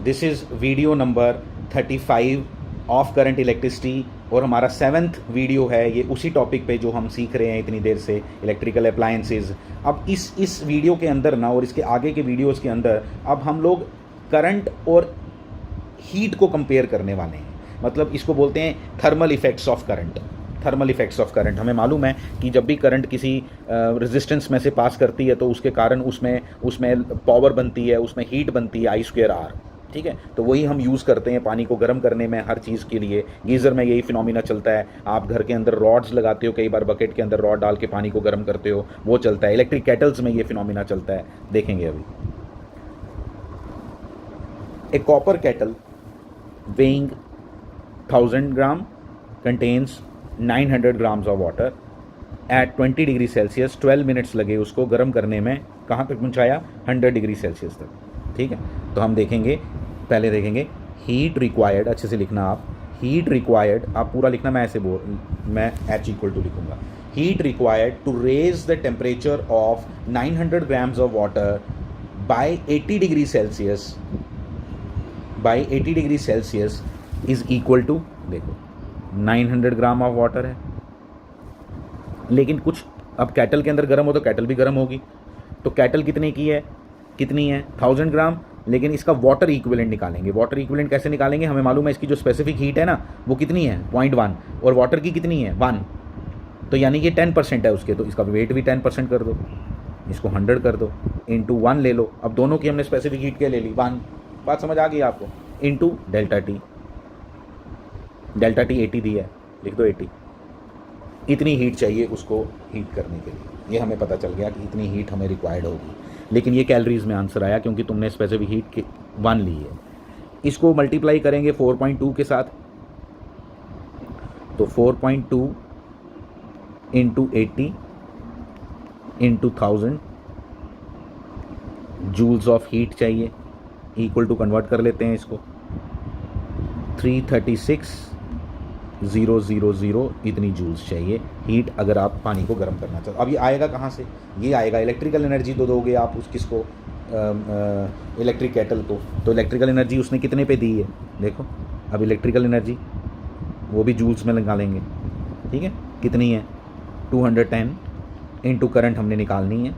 This is video number 35 of current electricity और हमारा 7th video है ये उसी टॉपिक पे जो हम सीख रहे हैं इतनी देर से, इलेक्ट्रिकल अप्लायंसेस। अब इस वीडियो के अंदर ना और इसके आगे के वीडियोस के अंदर अब हम लोग करंट और हीट को कंपेयर करने वाले हैं। मतलब इसको बोलते हैं thermal effects of current. Thermal effects of current, हमें मालूम है कि जब भी करंट किसी रेजिस्टेंस में से पास करती है तो उसके कारण उसमें पावर बनती है, उसमें हीट बनती है I²R। ठीक है, तो वही हम यूज़ करते हैं पानी को गर्म करने में, हर चीज़ के लिए। गीज़र में यही फिनोमिना चलता है। आप घर के अंदर रॉड्स लगाते हो, कई बार बकेट के अंदर रॉड डाल के पानी को गर्म करते हो, वो चलता है। इलेक्ट्रिक केटल्स में ये फिनोमिना चलता है, देखेंगे अभी। A copper kettle weighing 1000 gram contains 900 grams of water at 20 degree Celsius. 12 minutes लगे उसको गर्म करने में, कहाँ तक पहुँचाया? 100 डिग्री सेल्सियस तक। ठीक है, तो हम देखेंगे, पहले देखेंगे हीट रिक्वायर्ड। अच्छे से लिखना आप, हीट रिक्वायर्ड आप पूरा लिखना, मैं ऐसे मैं H = लिखूंगा। Heat required to raise the temperature of 900 grams of water by 80 degree Celsius by 80 degree Celsius is equal to, देखो 900 ग्राम ऑफ वाटर है, लेकिन कुछ अब कैटल के अंदर गर्म हो तो कैटल भी गर्म होगी। तो कैटल कितनी है 1000 ग्राम, लेकिन इसका वाटर इक्विवेलेंट निकालेंगे। वाटर इक्विवेलेंट कैसे निकालेंगे? हमें मालूम है इसकी जो स्पेसिफिक हीट है ना वो कितनी है 0.1 और वाटर की कितनी है 1, तो यानी कि 10% है उसके, तो इसका वेट भी 10% कर दो, इसको 100 कर दो, इंटू 1 ले लो। अब दोनों की हमने स्पेसिफिक हीट क्या ले ली 1, बात समझ आ गई आपको? Into delta T, delta T 80 दी है, लिख दो 80। इतनी हीट चाहिए उसको हीट करने के लिए, ये हमें पता चल गया कि इतनी हीट हमें रिक्वायर्ड होगी। लेकिन ये कैलोरीज में आंसर आया क्योंकि तुमने स्पेसिफिक हीट के 1 ली है। इसको मल्टीप्लाई करेंगे 4.2 के साथ, तो 4.2 into 80 into 1000 joules of heat चाहिए, इक्वल टू कन्वर्ट कर लेते हैं इसको 336,000 इतनी जूल्स चाहिए हीट अगर आप पानी को गर्म करना चाहते। अब ये आएगा कहाँ से? ये आएगा इलेक्ट्रिकल एनर्जी तो दोगे आप किसको, इलेक्ट्रिक केटल को। तो इलेक्ट्रिकल एनर्जी उसने कितने पे दी है देखो। अब इलेक्ट्रिकल एनर्जी वो भी जूल्स में निकालेंगे। ठीक है, कितनी है 210 इंटू करंट हमने निकालनी है,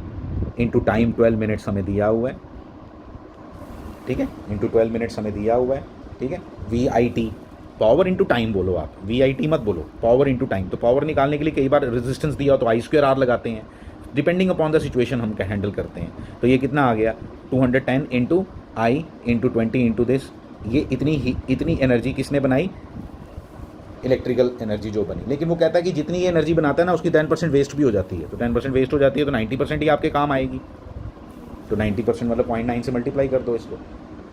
इंटू टाइम 12 मिनट्स हमें दिया हुआ है। ठीक है, इंटू 12 मिनट्स हमें दिया हुआ है। ठीक है, VIT पावर इंटू टाइम बोलो आप, VIT मत बोलो, पावर इंटू टाइम। तो पावर निकालने के लिए कई बार रेजिस्टेंस दिया हो तो I²R लगाते हैं, डिपेंडिंग अपॉन द सिचुएशन हम हैंडल करते हैं। तो ये कितना आ गया 210 into I into 20 into this. ये इतनी एनर्जी किसने बनाई? इलेक्ट्रिकल एनर्जी जो बनी। लेकिन वो कहता है कि जितनी ये एनर्जी बनाता है ना उसकी 10% वेस्ट भी हो जाती है। तो 10% वेस्ट हो जाती है तो 90% ही आपके काम आएगी। तो 90% मतलब 0.9 से मल्टीप्लाई कर दो इसको।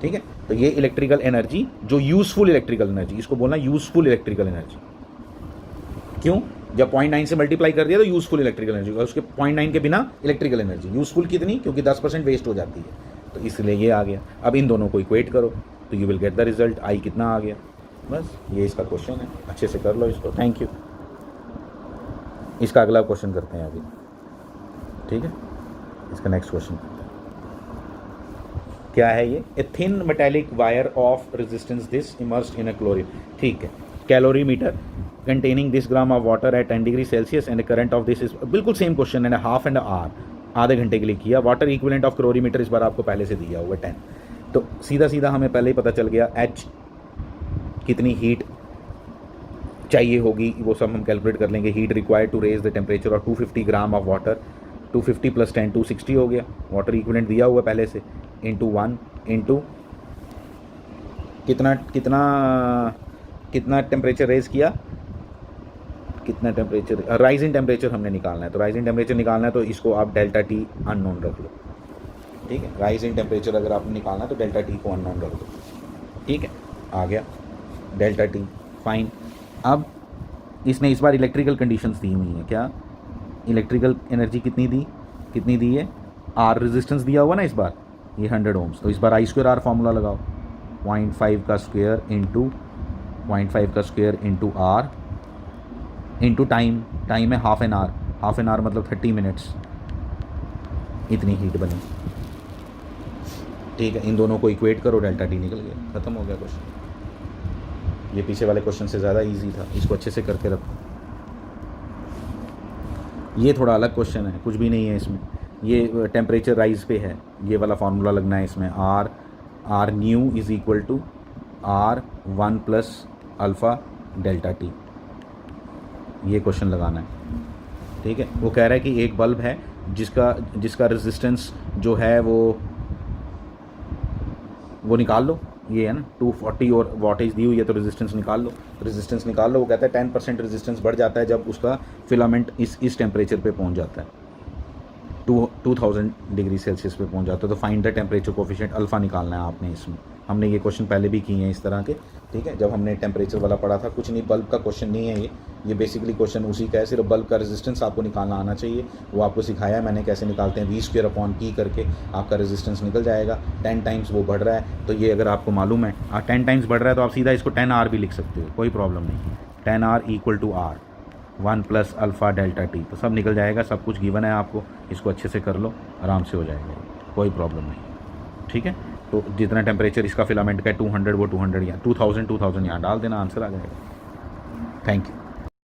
ठीक है, तो ये इलेक्ट्रिकल एनर्जी जो यूजफुल इलेक्ट्रिकल एनर्जी, इसको बोलना यूजफुल इलेक्ट्रिकल एनर्जी। क्यों? जब 0.9 से मल्टीप्लाई कर दिया तो यूजफुल इलेक्ट्रिकल एनर्जी, और उसके 0.9 के बिना इलेक्ट्रिकल एनर्जी। यूजफुल कितनी? क्योंकि 10% वेस्ट हो जाती है, तो इसलिए ये आ गया। अब इन दोनों को इक्वेट करो तो you will get the result. I कितना आ गया? बस ये इसका क्वेश्चन है, अच्छे से कर लो इसको। Thank you. इसका अगला क्वेश्चन करते हैं अभी। ठीक है, इसका नेक्स्ट क्वेश्चन क्या है? ये a thin metallic wire of resistance this immersed in a calorie. ठीक है, calorimeter containing this gram of water at 10 degree Celsius and current of this is, बिल्कुल सेम क्वेश्चन है, हाफ एंड आवर, आधे घंटे के लिए किया। वाटर इक्विवेलेंट ऑफ क्लोरीमीटर इस बार आपको पहले से दिया हुआ 10। तो सीधा सीधा हमें पहले ही पता चल गया H कितनी हीट चाहिए होगी, वो सब हम कैलकुलेट कर लेंगे। Heat required to raise the temperature of 250 gram of water, 250 + 10 260 हो गया। वाटर इक्विवेलेंट दिया हुआ पहले से, इंटू 1 इंटू कितना टेम्परेचर रेज किया, कितना टेम्परेचर, राइज इन टेम्परेचर हमने निकालना है। तो राइज इन टेम्परेचर निकालना है तो इसको आप डेल्टा टी अननोन रख लो। ठीक है, राइज इन टेम्परेचर अगर आपने निकालना है तो डेल्टा टी को अननोन रख दो। ठीक है, आ गया डेल्टा टी, फाइन। अब इसने इस बार इलेक्ट्रिकल कंडीशंस दी हुई हैं। क्या इलेक्ट्रिकल एनर्जी कितनी दी है? R रेजिस्टेंस दिया हुआ ना इस बार, ये 100 ओम्स। तो इस बार I²R फार्मूला लगाओ, 0.5 का square into R into time है हाफ एन आवर मतलब 30 मिनट्स, इतनी हीट बनी। ठीक है, इन दोनों को इक्वेट करो, डेल्टा टी निकल गया, ख़त्म हो गया क्वेश्चन। ये पीछे वाले क्वेश्चन से ज़्यादा इजी था, इसको अच्छे से करके रखो। ये थोड़ा अलग क्वेश्चन है, कुछ भी नहीं है इसमें, ये टेम्परेचर राइज पे है, ये वाला फार्मूला लगना है इसमें, R new is equal to R1 plus alpha delta T, ये क्वेश्चन लगाना है। ठीक है, वो कह रहा है कि एक बल्ब है जिसका रेजिस्टेंस जो है वो निकाल लो, ये है ना 240 और वॉटेज दी हुई है, तो रेजिस्टेंस निकाल लो, रेजिस्टेंस निकाल लो। वो कहता है 10% रेजिस्टेंस बढ़ जाता है जब उसका फिलामेंट इस टेम्परेचर पे पहुंच जाता है, 2000 डिग्री सेल्सियस पे पहुंच जाता है। तो find the temperature coefficient alpha निकालना है आपने इसमें। हमने ये क्वेश्चन पहले भी किए हैं इस तरह के, ठीक है, जब हमने टेम्परेचर वाला पढ़ा था। कुछ नहीं, बल्ब का क्वेश्चन नहीं है ये बेसिकली क्वेश्चन उसी का है, सिर्फ बल्ब का रेजिस्टेंस आपको निकालना आना चाहिए। वो आपको सिखाया है मैंने कैसे निकालते हैं, V² करके आपका रेजिस्टेंस निकल जाएगा। 10 टाइम्स वो बढ़ रहा है, तो ये अगर आपको मालूम है 10 टाइम्स बढ़ रहा है तो आप सीधा इसको 10R भी लिख सकते हो, कोई प्रॉब्लम नहीं। 10R = R1 plus alpha delta T, तो सब निकल जाएगा, सब कुछ गिवन है आपको, इसको अच्छे से कर लो, आराम से हो जाएगा, कोई प्रॉब्लम नहीं। ठीक है, तो जितना टेम्परेचर इसका फिलामेंट का है 200, वो 200 या 2000 यहाँ डाल देना, आंसर आ जाएगा। Thank you.